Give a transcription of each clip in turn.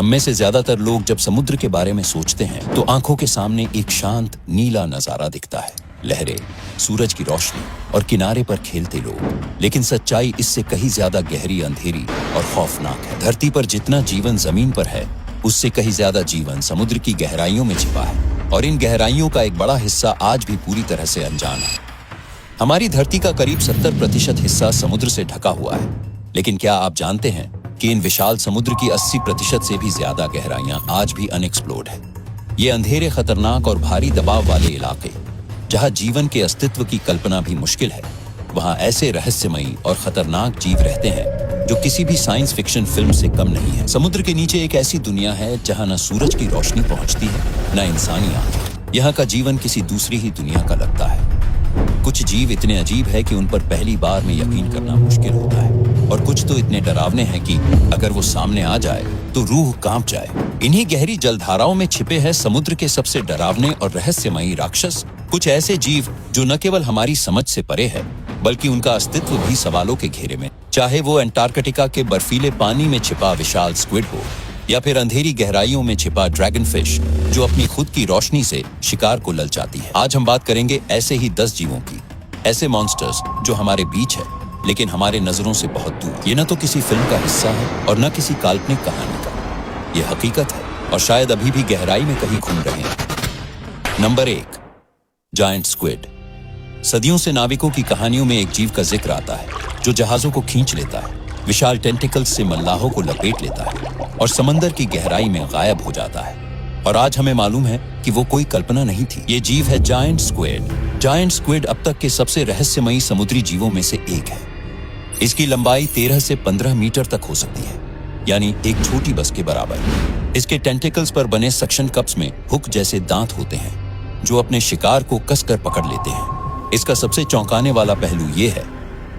हम में से ज्यादातर लोग जब समुद्र के बारे में सोचते हैं तो आंखों के सामने एक शांत नीला नजारा दिखता है, लहरें, सूरज की रोशनी और किनारे पर खेलते लोग। लेकिन सच्चाई इससे कहीं ज्यादा गहरी, अंधेरी और खौफनाक है। धरती पर जितना जीवन जमीन पर है, उससे कहीं ज्यादा जीवन समुद्र की गहराइयों में छिपा है, और इन गहराइयों का एक बड़ा हिस्सा आज भी पूरी तरह से अनजान है। हमारी धरती का करीब 70% हिस्सा समुद्र से ढका हुआ है, लेकिन क्या आप जानते हैं कि इन विशाल समुद्र की 80% से भी ज्यादा गहराइयां आज भी अनएक्सप्लोर्ड है। ये अंधेरे, खतरनाक और भारी दबाव वाले इलाके, जहां जीवन के अस्तित्व की कल्पना भी मुश्किल है, वहां ऐसे रहस्यमयी और खतरनाक जीव रहते हैं जो किसी भी साइंस फिक्शन फिल्म से कम नहीं है। समुद्र के नीचे एक ऐसी दुनिया है जहां न सूरज की रोशनी पहुंचती है, न इंसानी आंखें। यहाँ का जीवन किसी दूसरी ही दुनिया का लगता है। कुछ जीव इतने अजीब है कि उन पर पहली बार में यकीन करना मुश्किल होता है, और कुछ तो इतने डरावने हैं कि अगर वो सामने आ जाए तो रूह कांप जाए। इन्हीं गहरी जलधाराओं में छिपे हैं समुद्र के सबसे डरावने और रहस्यमयी राक्षस, कुछ ऐसे जीव जो न केवल हमारी समझ से परे है, बल्कि उनका अस्तित्व भी सवालों के घेरे में। चाहे वो अंटार्कटिका के बर्फीले पानी में छिपा विशाल स्क्विड हो, या फिर अंधेरी गहराइयों में छिपा ड्रैगन फिश जो अपनी खुद की रोशनी से शिकार को ललचाती है। आज हम बात करेंगे ऐसे ही 10 जीवों की, ऐसे मॉन्स्टर्स जो हमारे बीच है लेकिन हमारे नजरों से बहुत दूर। ये न तो किसी फिल्म का हिस्सा है और न किसी काल्पनिक कहानी का, ये हकीकत है और शायद अभी भी गहराई में कहीं घूम रहे हैं। Number 1, giant squid. सदियों से नाविकों की कहानियों में एक जीव का जिक्र आता है जो जहाजों को खींच लेता है, विशाल टेंटिकल्स से मल्लाहों को लपेट लेता है और समंदर की गहराई में गायब हो जाता है। और आज हमें मालूम है कि वो कोई कल्पना नहीं थी। ये जीव है जायंट स्क्विड। जायंट स्क्विड अब तक के सबसे रहस्यमयी समुद्री जीवों में से एक है। इसकी लंबाई 13 से 15 मीटर तक हो सकती है, यानी एक छोटी बस के बराबर। इसके टेंटिकल्स पर बने सक्शन कप्स में हुक जैसे दांत होते हैं जो अपने शिकार को कसकर पकड़ लेते हैं। इसका सबसे चौंकाने वाला पहलू ये है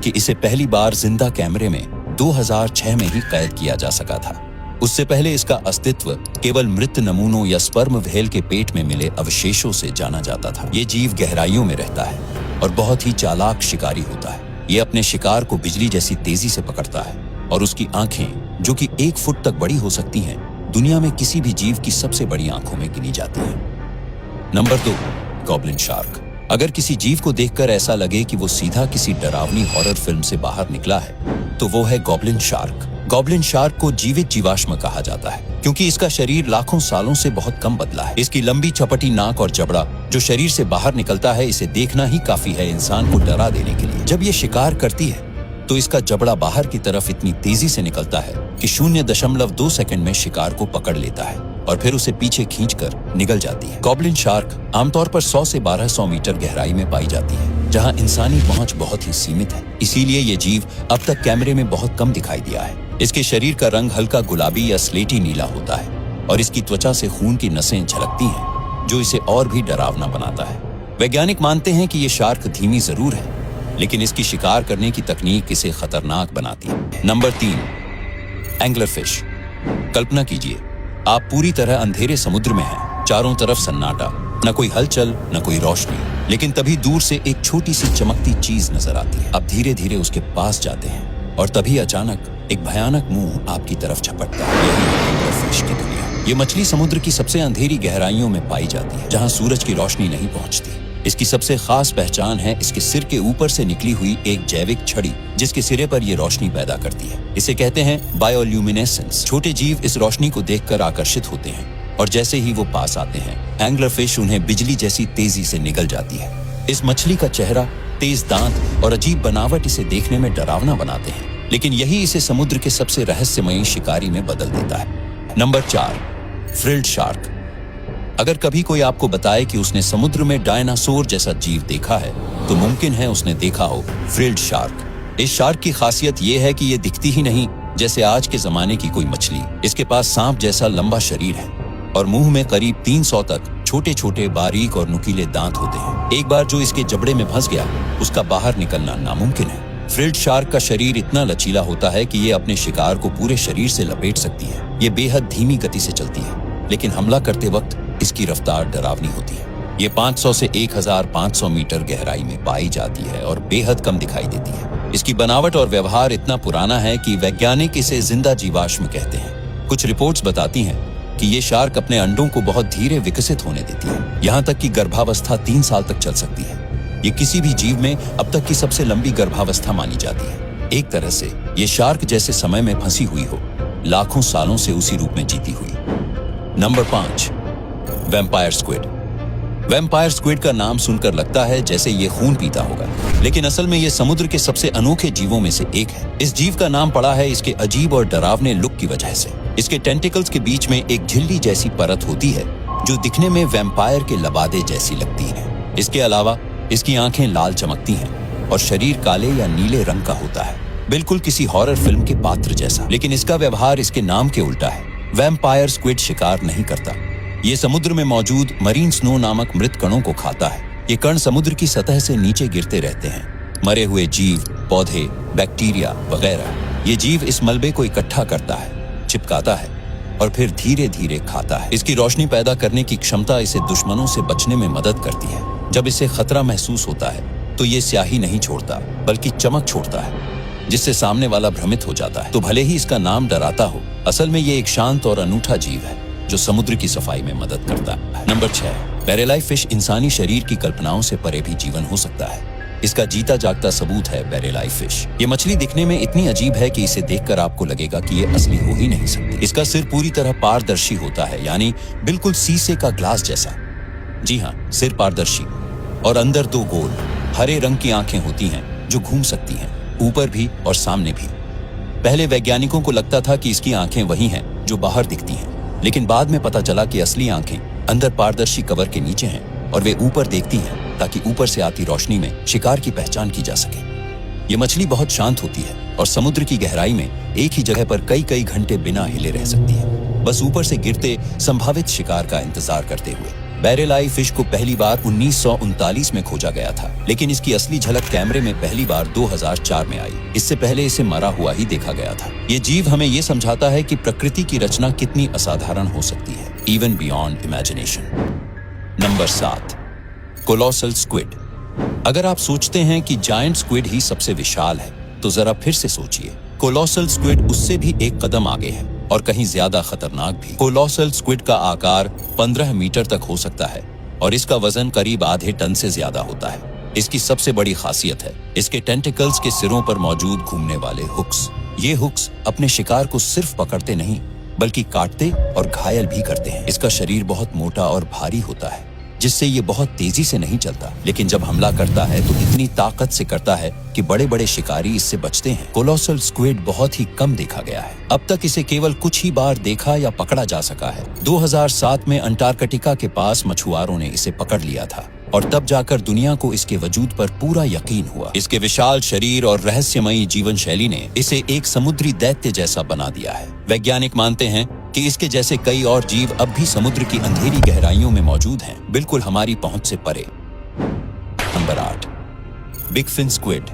कि इसे पहली बार जिंदा कैमरे में 2006 में ही कैद किया जा सका था। उससे पहले इसका अस्तित्व केवल मृत नमूनों या स्पर्म व्हेल के पेट में मिले अवशेषों से जाना जाता था। ये जीव गहराइयों में रहता है और बहुत ही चालाक शिकारी होता है। ये अपने शिकार को बिजली जैसी तेजी से पकड़ता है और उसकी आंखें, जो कि 1 फुट तक बड़ी हो सकती हैं, दुनिया में किसी भी जीव की सबसे बड़ी आंखों में गिनी जाती हैं। Number 2, goblin shark. अगर किसी जीव को देखकर ऐसा लगे कि वो सीधा किसी डरावनी हॉरर फिल्म से बाहर निकला है, तो वो है गॉब्लिन शार्क। गॉब्लिन शार्क को जीवित जीवाश्म कहा जाता है क्योंकि इसका शरीर लाखों सालों से बहुत कम बदला है। इसकी लंबी चपटी नाक और जबड़ा जो शरीर से बाहर निकलता है, इसे देखना ही काफी है इंसान को डरा देने के लिए। जब ये शिकार करती है तो इसका जबड़ा बाहर की तरफ इतनी तेजी से निकलता है कि 0.2 सेकंड में शिकार को पकड़ लेता है और फिर उसे पीछे खींचकर निगल जाती है। गॉब्लिन शार्क आमतौर पर 100 से 1200 मीटर गहराई में पाई जाती है, जहां इंसानी पहुंच बहुत ही सीमित है। इसीलिए ये जीव अब तक कैमरे में बहुत कम दिखाई दिया है। इसके शरीर का रंग हल्का गुलाबी या स्लेटी नीला होता है और इसकी त्वचा से खून की नसें झलकती हैं, जो इसे और भी डरावना बनाता है। वैज्ञानिक मानते हैं कि ये शार्क धीमी जरूर है, लेकिन इसकी शिकार करने की तकनीक इसे खतरनाक बनाती है। Number 3, angler fish. कल्पना कीजिए, आप पूरी तरह अंधेरे समुद्र में हैं, चारों तरफ सन्नाटा, न कोई हलचल, न कोई रोशनी, लेकिन तभी दूर से एक छोटी सी चमकती चीज नजर आती है। आप धीरे धीरे उसके पास जाते हैं और तभी अचानक एक भयानक मुंह आपकी तरफ झपटता है। यही है एंगलर फिश की दुनिया। ये मछली समुद्र की सबसे अंधेरी गहराइयों में पाई जाती है, जहां सूरज की रोशनी नहीं पहुंचती। इसकी सबसे खास पहचान है इसके सिर के ऊपर से निकली हुई एक जैविक छड़ी, जिसके सिरे पर ये रोशनी पैदा करती है। इसे कहते हैं बायोल्यूमिनेसेंस। छोटे जीव इस रोशनी को देखकर आकर्षित होते हैं और जैसे ही वो पास आते हैं, एंगलर फिश उन्हें बिजली जैसी तेजी से निगल जाती है। इस मछली का चेहरा, तेज दांत और अजीब बनावट इसे देखने में डरावना बनाते हैं, लेकिन यही इसे समुद्र के सबसे रहस्यमयी शिकारी में बदल देता है। Number 4, frilled shark. अगर कभी कोई आपको बताए कि उसने समुद्र में डायनासोर जैसा जीव देखा है, तो मुमकिन है उसने देखा हो फ्रिल्ड शार्क। इस शार्क की खासियत यह है कि यह दिखती ही नहीं जैसे आज के जमाने की कोई मछली। इसके पास सांप जैसा लंबा शरीर है और मुंह में करीब 300 तक छोटे छोटे बारीक और नुकीले दांत होते हैं। एक बार जो इसके जबड़े में फंस गया, उसका बाहर निकलना नामुमकिन है। फ्रिल्ड शार्क का शरीर इतना लचीला होता है कि ये अपने शिकार को पूरे शरीर से लपेट सकती है। ये बेहद धीमी गति से चलती है, लेकिन हमला करते वक्त इसकी रफ्तार डरावनी होती है। ये 500 से 1500 मीटर गहराई में पाई जाती है और बेहद कम दिखाई देती है। इसकी बनावट और व्यवहार इतना पुराना है कि वैज्ञानिक इसे जिंदा जीवाश्म कहते हैं। कुछ रिपोर्ट्स बताती हैं कि ये शार्क अपने अंडों को बहुत धीरे विकसित होने देती है, यहाँ तक कि गर्भावस्था 3 साल तक चल सकती है। ये किसी भी जीव में अब तक की सबसे लंबी गर्भावस्था मानी जाती है। एक तरह से ये शार्क जैसे समय में फंसी हुई हो, लाखों सालों से उसी रूप में जीती हुई। Number 5, vampire squid. Vampire squid का नाम सुनकर लगता है जैसे ये खून पीता होगा, लेकिन असल में ये समुद्र के सबसे अनोखे जीवों में से एक है। इस जीव का नाम पड़ा है इसके अजीब और डरावने लुक की वजह से। इसके टेंटिकल्स के बीच में एक झिल्ली जैसी परत होती है जो दिखने में वैम्पायर के लबादे जैसी लगती है। इसके अलावा इसकी आंखें लाल चमकती हैं और शरीर काले या नीले रंग का होता है, बिल्कुल किसी हॉरर फिल्म के पात्र जैसा। लेकिन इसका व्यवहार इसके नाम के उल्टा है। वैम्पायर स्क्विड शिकार नहीं करता। ये समुद्र में मौजूद मरीन स्नो नामक मृत कणों को खाता है। ये कण समुद्र की सतह से नीचे गिरते रहते हैं। मरे हुए जीव, पौधे, बैक्टीरिया वगैरह। ये जीव इस मलबे को इकट्ठा करता है, चिपकाता है और फिर धीरे धीरे खाता है। इसकी रोशनी पैदा करने की क्षमता इसे दुश्मनों से बचने में मदद करती है। जब इसे खतरा महसूस होता है तो ये स्याही नहीं छोड़ता बल्कि चमक छोड़ता है, जिससे सामने वाला भ्रमित हो जाता है। तो भले ही इसका नाम डराता हो, असल में ये एक शांत और अनूठा जीव है जो समुद्र की सफाई में मदद करता है। Number 6, barreleye fish. इंसानी शरीर की कल्पनाओं से परे भी जीवन हो सकता है। इसका जीता जागता सबूत है बैरेलाई फिश। ये मछली दिखने में इतनी अजीब है कि इसे देखकर आपको लगेगा कि ये असली हो ही नहीं सकती। इसका सिर पूरी तरह पारदर्शी होता है, यानी बिल्कुल शीशे का ग्लास जैसा। जी हाँ, सिर पारदर्शी और अंदर 2 गोल हरे रंग की आंखें होती हैं जो घूम सकती हैं, ऊपर भी और सामने भी। पहले वैज्ञानिकों को लगता था कि इसकी आंखें वही हैं जो बाहर दिखती हैं, लेकिन बाद में पता चला कि असली आंखें अंदर पारदर्शी कवर के नीचे हैं और वे ऊपर देखती हैं ताकि ऊपर से आती रोशनी में शिकार की पहचान की जा सके। ये मछली बहुत शांत होती है और समुद्र की गहराई में एक ही जगह पर कई कई घंटे बिना हिले रह सकती है, बस ऊपर से गिरते संभावित शिकार का इंतजार करते हुए। बैरेलाई फिश को पहली बार 1939 में खोजा गया था, लेकिन इसकी असली झलक कैमरे में पहली बार 2004 में आई। इससे पहले इसे मरा हुआ ही देखा गया था। ये जीव हमें ये समझाता है कि प्रकृति की रचना कितनी असाधारण हो सकती है, even beyond imagination. Number 7, colossal squid. अगर आप सोचते हैं कि जायंट स्क्विड ही सबसे विशाल है, तो जरा फिर से सोचिए। कोलोसल स्क्विड उससे भी एक कदम आगे है और कहीं ज्यादा खतरनाक भी। कोलोसल स्क्विड का आकार 15 मीटर तक हो सकता है और इसका वजन करीब आधे टन से ज्यादा होता है। इसकी सबसे बड़ी खासियत है इसके टेंटिकल्स के सिरों पर मौजूद घूमने वाले हुक्स। ये हुक्स अपने शिकार को सिर्फ पकड़ते नहीं बल्कि काटते और घायल भी करते हैं। इसका शरीर बहुत मोटा और भारी होता है, जिससे ये बहुत तेजी से नहीं चलता, लेकिन जब हमला करता है तो इतनी ताकत से करता है कि बड़े बड़े शिकारी इससे बचते हैं। कोलोसल स्क्विड बहुत ही कम देखा गया है। अब तक इसे केवल कुछ ही बार देखा या पकड़ा जा सका है। 2007 में अंटार्कटिका के पास मछुआरों ने इसे पकड़ लिया था और तब जाकर दुनिया को इसके वजूद पर पूरा यकीन हुआ। इसके विशाल शरीर और रहस्यमयी जीवन शैली ने इसे एक समुद्री दैत्य जैसा बना दिया है। वैज्ञानिक मानते हैं कि इसके जैसे कई और जीव अब भी समुद्र की अंधेरी गहराइयों में मौजूद हैं, बिल्कुल हमारी पहुंच से परे। Number 8, big fin squid.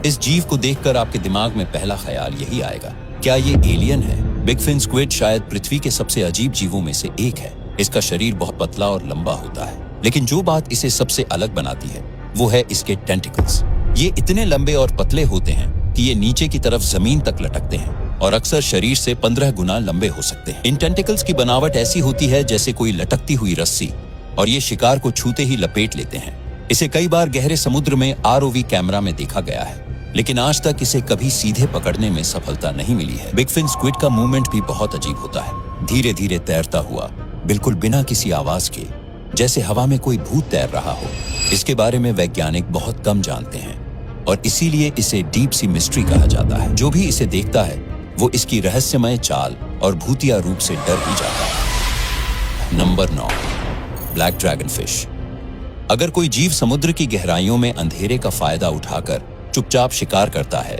इस जीव को देखकर आपके दिमाग में पहला ख्याल यही आएगा, क्या ये एलियन है? बिग फिन स्क्विड शायद पृथ्वी के सबसे अजीब जीवों में से एक है। इसका शरीर बहुत पतला और लंबा होता है, लेकिन जो बात इसे सबसे अलग बनाती है वो है इसके टेंटिकल्स। ये इतने लंबे और पतले होते हैं कि ये नीचे की तरफ जमीन तक लटकते हैं और अक्सर शरीर से 15 गुना लंबे हो सकते हैं। इन टेंटिकल्स की बनावट ऐसी होती है जैसे कोई लटकती हुई रस्सी, और ये शिकार को छूते ही लपेट लेते हैं। इसे कई बार गहरे समुद्र में ROV कैमरा में देखा गया है, लेकिन आज तक इसे कभी सीधे पकड़ने में सफलता नहीं मिली है। बिग फिन स्क्विड का मूवमेंट भी बहुत अजीब होता है, धीरे धीरे तैरता हुआ, बिल्कुल बिना किसी आवाज के, जैसे हवा में कोई भूत तैर रहा हो। इसके बारे में वैज्ञानिक बहुत कम जानते हैं और इसीलिए इसे डीप सी मिस्ट्री कहा जाता है। जो भी इसे देखता है वो इसकी रहस्यमय चाल और भूतिया रूप से डर ही जाता है। Number 9, black dragon fish. अगर कोई जीव समुद्र की गहराइयों में अंधेरे का फायदा उठाकर चुपचाप शिकार करता है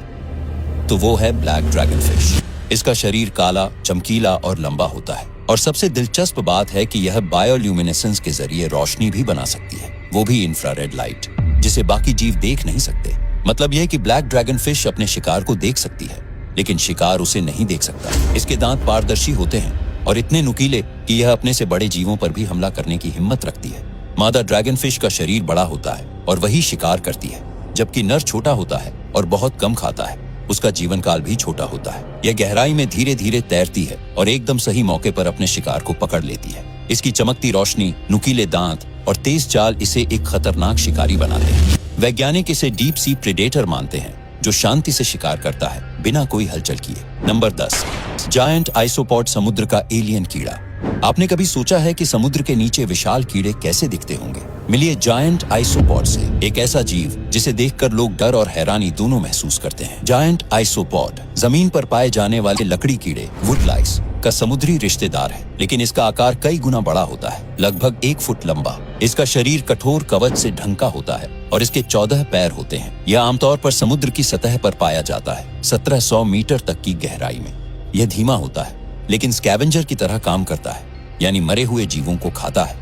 तो वो है ब्लैक ड्रैगन फिश। इसका शरीर काला, चमकीला और लंबा होता है और सबसे दिलचस्प बात है कि यह बायोल्यूमिनेसेंस के जरिए रोशनी भी बना सकती है, वो भी इंफ्रारेड लाइट, जिसे बाकी जीव देख नहीं सकते। मतलब यह कि ब्लैक ड्रैगन फिश अपने शिकार को देख सकती है, लेकिन शिकार उसे नहीं देख सकता। इसके दांत पारदर्शी होते हैं और इतने नुकीले कि यह अपने से बड़े जीवों पर भी हमला करने की हिम्मत रखती है। मादा ड्रैगन फिश का शरीर बड़ा होता है और वही शिकार करती है, जबकि नर छोटा होता है और बहुत कम खाता है। उसका जीवन काल भी छोटा होता है। यह गहराई में धीरे धीरे तैरती है और एकदम सही मौके पर अपने शिकार को पकड़ लेती है। इसकी चमकती रोशनी, नुकीले दांत और तेज चाल इसे एक खतरनाक शिकारी बनाते हैं। वैज्ञानिक इसे डीप सी प्रेडेटर मानते हैं, जो शांति से शिकार करता है बिना कोई हलचल किए। नंबर 10, जायंट आइसोपॉड समुद्र का एलियन कीड़ा। आपने कभी सोचा है कि समुद्र के नीचे विशाल कीड़े कैसे दिखते होंगे? मिलिए जायंट आइसोपॉड से, एक ऐसा जीव जिसे देखकर लोग डर और हैरानी दोनों महसूस करते हैं। जायंट आइसोपॉड जमीन पर पाए जाने वाले लकड़ी कीड़े वुडलाइस का समुद्री रिश्तेदार है, लेकिन इसका आकार कई गुना बड़ा होता है, लगभग 1 फुट लंबा। इसका शरीर कठोर कवच से ढंका होता है और इसके 14 पैर होते हैं। यह आमतौर पर समुद्र की सतह पर पाया जाता है, 1700 मीटर तक की गहराई में। यह धीमा होता है, लेकिन स्कैवेंजर की तरह काम करता है, यानी मरे हुए जीवों को खाता है।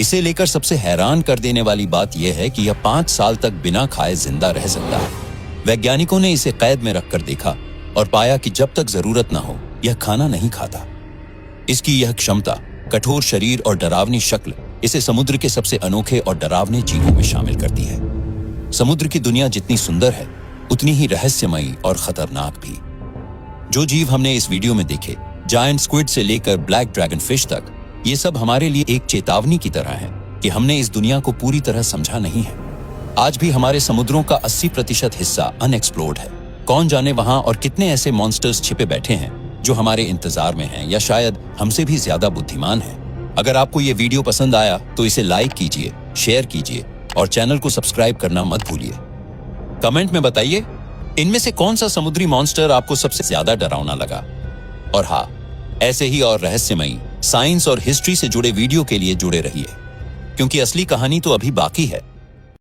इसे लेकर सबसे हैरान कर देने वाली बात यह है कि यह 5 साल तक बिना खाए जिंदा रह सकता है। वैज्ञानिकों ने इसे कैद में रखकर देखा और पाया कि जब तक जरूरत न हो यह खाना नहीं खाता। इसकी यह क्षमता, कठोर शरीर और डरावनी शक्ल इसे समुद्र के सबसे अनोखे और डरावने जीवों में शामिल करती है। समुद्र की दुनिया जितनी सुंदर है, उतनी ही रहस्यमयी और खतरनाक भी। जो जीव हमने इस वीडियो में देखे, जायंट स्क्विड से लेकर ब्लैक ड्रैगन फिश तक, ये सब हमारे लिए एक चेतावनी की तरह है कि हमने इस दुनिया को पूरी तरह समझा नहीं है। आज भी हमारे समुद्रों का 80% हिस्सा अनएक्सप्लोर्ड है। कौन जाने वहां और कितने ऐसे मॉन्स्टर्स छिपे बैठे हैं जो हमारे इंतजार में हैं, या शायद हमसे भी ज्यादा बुद्धिमान हैं। अगर आपको ये वीडियो पसंद आया तो इसे लाइक कीजिए, शेयर कीजिए और चैनल को सब्सक्राइब करना मत भूलिए। कमेंट में बताइए इनमें से कौन सा समुद्री मॉन्स्टर आपको सबसे ज्यादा डरावना लगा। और हाँ, ऐसे ही और रहस्यमयी, साइंस और हिस्ट्री से जुड़े वीडियो के लिए जुड़े रहिए, क्योंकि असली कहानी तो अभी बाकी है।